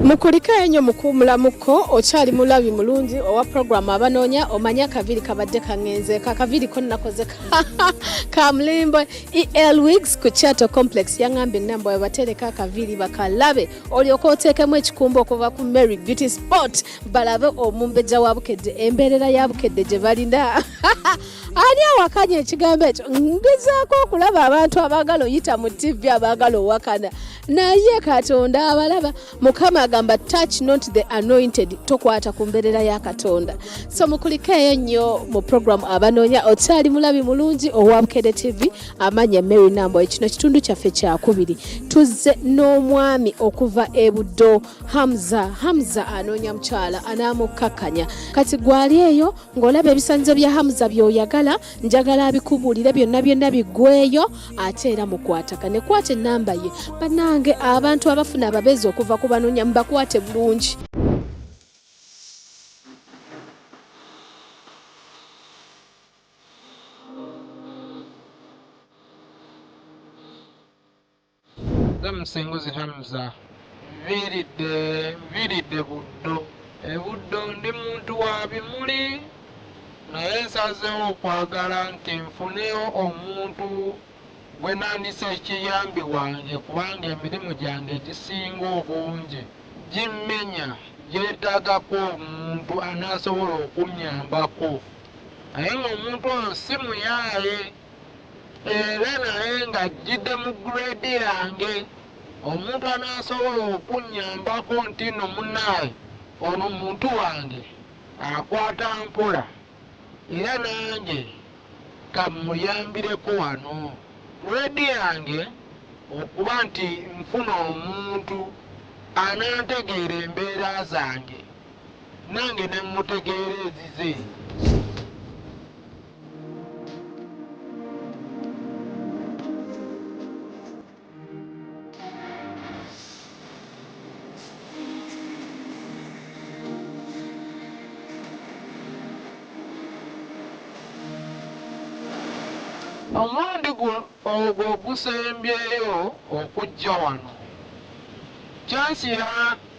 Mukulika enyo mukumulamuko okyali mulabi mulungi owa program abanoonya omanya akaviri kabadde kangenze kakaviri ko nakoze ka mlimbo Elwigs ku Chato Complex yangambe nambo yabatereka akaviri bakalabe olyoka oteekemu ekikumba okuva ku Mary Beauty Spot balabe omumbeja wabukedde embeerera yabukedde gye balinda ani awakanya ekigambo ekyo ngezaako okulaba abantu abaagala oyita mu TV abaagala owakana naye Katonda abalaba Mukama agamba touch not the anointed tokwata ku mbeerera ya Katonda so mukulikeeyo nnyo mu program abanoonya okyali mulabi mulungi owabukedde TV amanya Mary Namboy kino kitundu kyaffe kyakubiri tuzze n'omwami okuva ebuddo Hamza anoonya mukyala anaamukkakkanya kati gwali eyo ng'olaba ebisanyizo bya Hamza by'oyagala njagala abikubuulire byonna biggweeyo ate era mukwatagane kwata ennamba ye bannange abantu abafuna ababeezi okuva ku banoonya mubakwate bulungi. Musinguzi Hamza viridde buddo ebuddo ndi muntu wa bimuli naye nsazeewo okwagala nti nfuneyo omuntu gwe nandisa ekiyambi wange kubanga emirimu gyange gisinga obungi gimmenya gyetaagako omuntu anaasobola okunnyambako naye ng'omuntu oyo si muyaaye era naye ng'ajjidde mu grade yange omuntu anaasobola okunnyambako nti no munnaaye ono muntu wange akwata mpola era nange kamuyambireko wano grade yange okuba nti nfuna omuntu anantegeera embeera zange nange ne mutegeera ezize. Omundi ogwo gusembyeyo okujja wano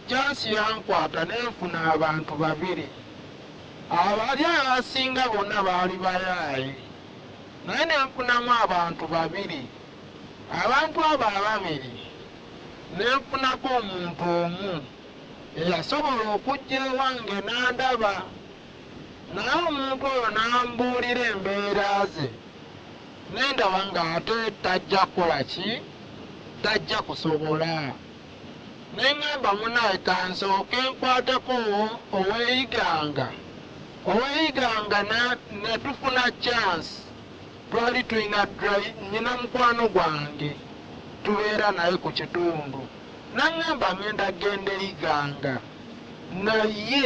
kyansiira nkwata nenfuna abantu babiri abali abasinga bonna baali bayaaye naye nenfunamu abantu babiri abantu abo ababiri nenfunako omuntu omu eyasobola okujja ewange n'andaba naye omuntu oyo n'ambuulira embeera ze nendaba ng'ate tajja kukola ki tajja kusobola neŋŋamba munaye kansooke nkwateko oweeyiganga netufuna chance twali tulina nnyina mukwano gwange tubeera naye ku kitundu naŋŋamba ngenda genda eyiganga naye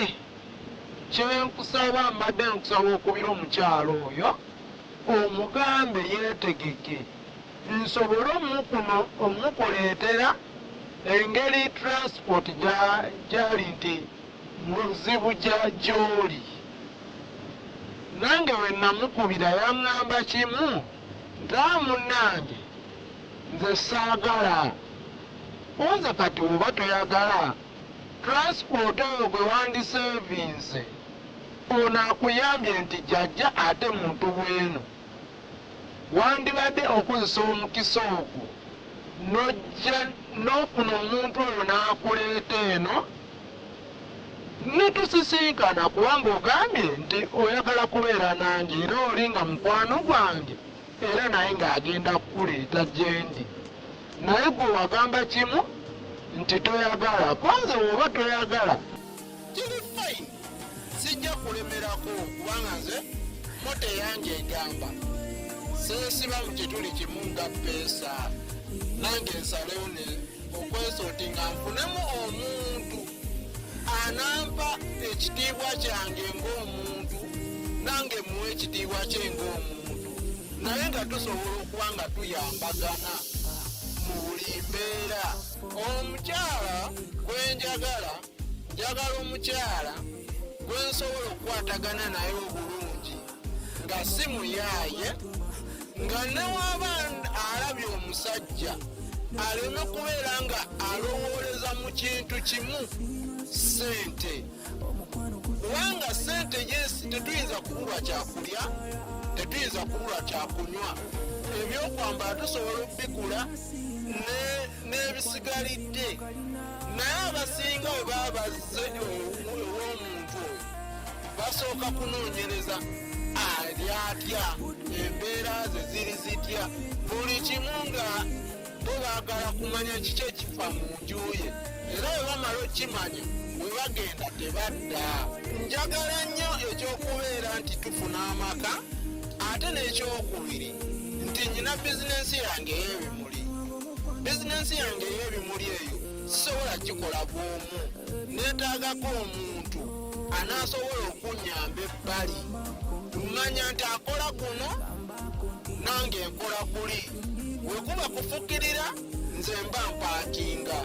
kyenkusaba mbadde nkusaba okubira omukyalo oyo omugambe yeetegeke nsobole omukuleetera engeri transport gyali nti muzibu gy'oli nange we namukubira yaŋŋamba kimu ntaa munnange nze saagala onze kati oba toyagala transport oyo gwe wandisevinse ono akuyambye nti jjajja ate muntu bweno wandibadde okozesa omukisa ogwo nojja n'ofuna omuntu oyo n'akuleeta eno netusisinkana kubanga ogambye nti oyagala kubeera nange era oli nga mukwano gwange era naye ng'agenda kukuleeta gyendi naye gwe wagamba kimu nti toyagala kwanze woba toyagala kiri fine sijja kulemerako kubanga nze moto yange egamba seesiba mu kituli kimu nga peesa nange nsalewo ne okwesoti nga nfunemu omuntu anampa ekitiibwa kyange ng'omuntu nange muwe ekitiibwa kye ng'omuntu naye nga tusobola okuba nga tuyambagana mu buli mbeera omukyala gwenjagala njagala omukyala gwensobola okukwatagana naye obulungi nga si muyaaye nga newaaba alabye omusajja aleme kubeera nga alowooleza kiva mu kintu kimu, ssente. Kubanga ssente yes tetuyinza kubulwa kyakulya, tetuyinza kubulwa kyakunywa. Ebyokwambala tusobola okubigula n'ebisigalidde. Naye abasinga bwe baba bazze ew'omuntu oyo basooka kunoonyereza ali atya, embeera ze ziri zitya, buli kimu nga bo baagala kumanya kiki ekifa mu nju ye. Era bwe bamala okimanya bwe bagenda tebadda. Njagala nnyo ekyokubeera nti tufuna amaka, ate n'ekyokubiri nti nnyina bizinensi yange ey'ebimuli. Bizinensi yange ey'ebimuli eyo sisobola gikola bw'omu, neetaagako omuntu anaasobola okunnyamba ebbali. Mmanya nti akola kuno nange nkola kuli. Wekuba kufukirira nze mba mpaakinga,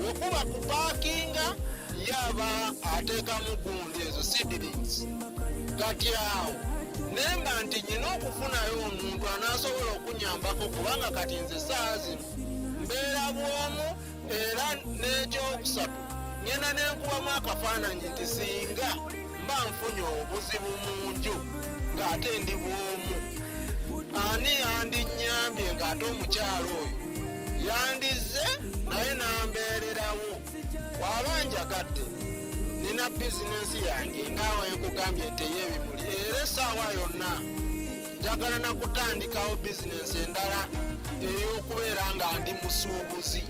wekuba kupaakinga yaba ateekamu gundi ezo seedlings. Kati awo nemba nti nyina okufunayo omuntu anaasobola okunyambako, kubanga kati nze saa zino mbeera bwomu. Era n'ekyokusatu ngenda nenkubamu akafaananyi nti singa mba nfunye obuzibu mu nju ng'ate ndi bwomu, ani yandinnyambye ng'ate omukyalo oyo yandize naye n'ambeererawo. Bw'aba njagadde nina bizinensi yange ngaawe nkugambye nti ey'ebimuli, era essaawa yonna njagala nakutandikawo bizinensi endala ey'okubeera nga ndi musuubuzi.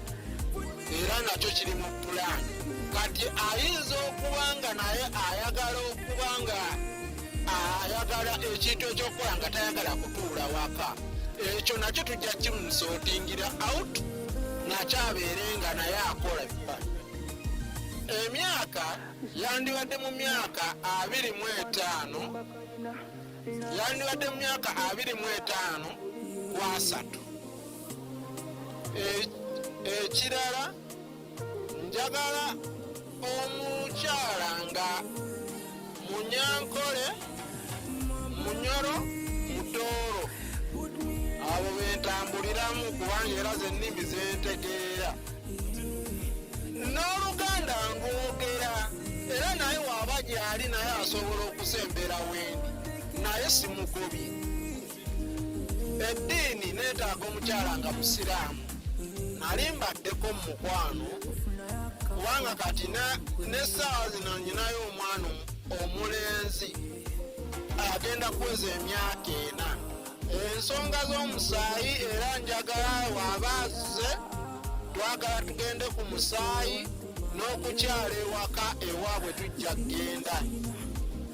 Era nakyo kiri mu pulaani. Kati ayinza okuba nga naye ayagala okuba nga ayagala ekintu ekyokukola nga tayagala kutuula waka, ekyo nakyo tujja kimusootingira out, nakyo abeere nga naye akola bibbali. Emyaka yandiwadde mu myaka 25, yandiwadde mu myaka 25 ku 3. Ekirala njagala omukyala nga Munyankole, Munyoro, Mutooro. Abo bentambuliramu kubanga era zennimi zentegeera. N'Oluganda ng'ogera, era naye waaba gy'ali naye asobola okusembera wendi, naye simugobye. Eddiini neetaaga omukyala nga musiraamu. Nali mbaddeko mu mukwano kubanga kati n'essaawa zino nyinayo omwana omulenzi agenda kuweza emyaka 4. Ensonga z'omusaayi era njagala waaba azze twagala tugende ku musaayi n'okukyala ewaka ewaabwe tujja kgenda.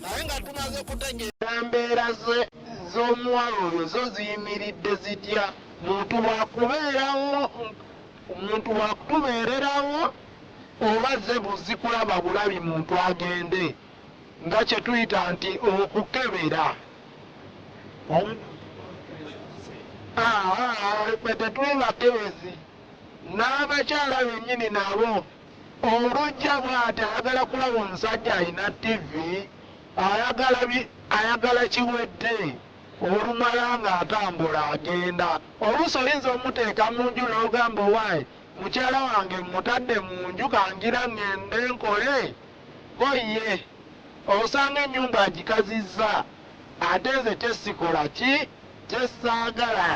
Naye nga tumaze kutegeera mbeera z'omuwala oyo zo ziyimiridde zitya, muntu bwakutubeererawo oba ze buzikulaba bulabi muntu agende, nga kye tuyita nti okukebera. Tetuli bakebezi. N'abakyala bennyini nabo olujja bw'ati ayagala kulaba omusajja alina TV, ayagala kiwedde, olumala ng'atambula agenda. Oluusi oyinza omuteeka mu nju n'ogamba owaayi mukyala wange mutadde mu nju kangira ngende nkole, ko ye osanga ennyumba agikazizza, ate nze kyesikola ki kyessaagala.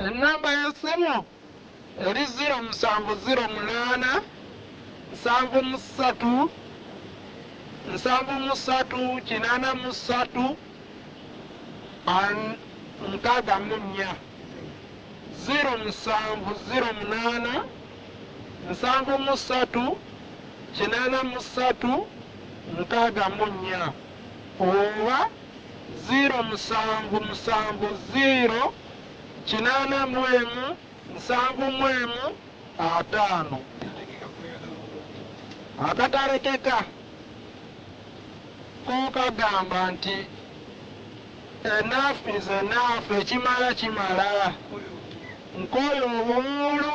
Ennamba y'essimu eri 0708 73 83 83 64. 0708 73 83 64 oba 0770 8 7 akatalekeka kokagamba nti enough is enough, ekimala kimala. Nkoyo obumulu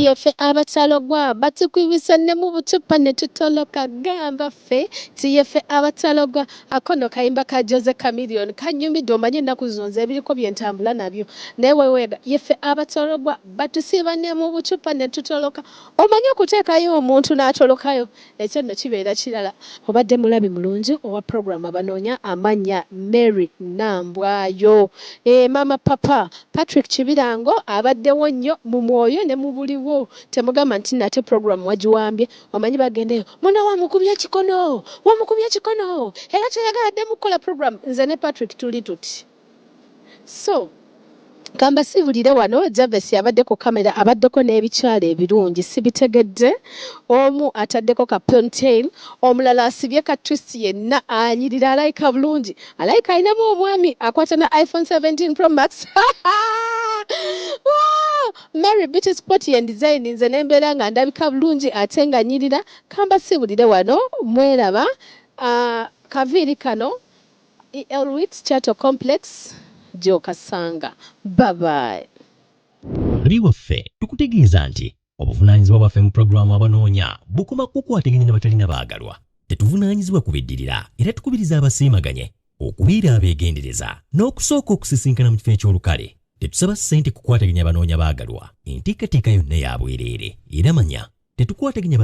tiyefe abatalogwa batukwibisa ne mu bucupa ne tutoloka gamba ffe tiyefe abatalogwa akono kayimba ka Jose Chameleone kanyumidde omanye ennaku zonze ebiriko byentambula nabyo newewega yefe abatalogwa batusiba ne mu bucupa ne tutoloka omanye okuteekayo omuntu n'atolokayo ekyo nno kibeera kirala obadde mulabi mulungi owa program abanoonya amanya Mary Nambwayo mama papa Patrick Kibirango abaddewo nnyo mu mwoyo ne mu buliwo temugamba nti nate program wagiwambye omanyi bagendeyo muna wamukubya kikono era teyagaladde mukola program nze ne Patrick tuli tuti so gamba sibulire wano Javes abadde ku kamera abaddeko n'ebikyala ebirungi sibitegedde omu ataddeko ka ponytail omulala asibye ka twist yenna anyirira alayika bulungi alayika ayinamu omwami akwata na iPhone 17 Pro Max wow! Mary Beauty Sport and Design nze nembeera nga ndabika bulungi ate nga nyirira kamba sibulire wano mweraba kaviiri kano Elwix Chato Complex Jokasanga. Bye-bye. Riwaffe tukutegeeza nti obuvunaanyizibwa bwaffe mu programu abanoonya bukoma kukwataganya ne batalina baagalwa. Tetuvunaanyizibwa kubiddirira era tukubiriza abasiimaganye okubeera abeegendereza n'okusooka okusisinkana mu kifo eky'olukale. Tetusaba ssente kukwataganya abanoonya baagalwa. Enteekateeka yonna ya bwereere era manya tetukwataganya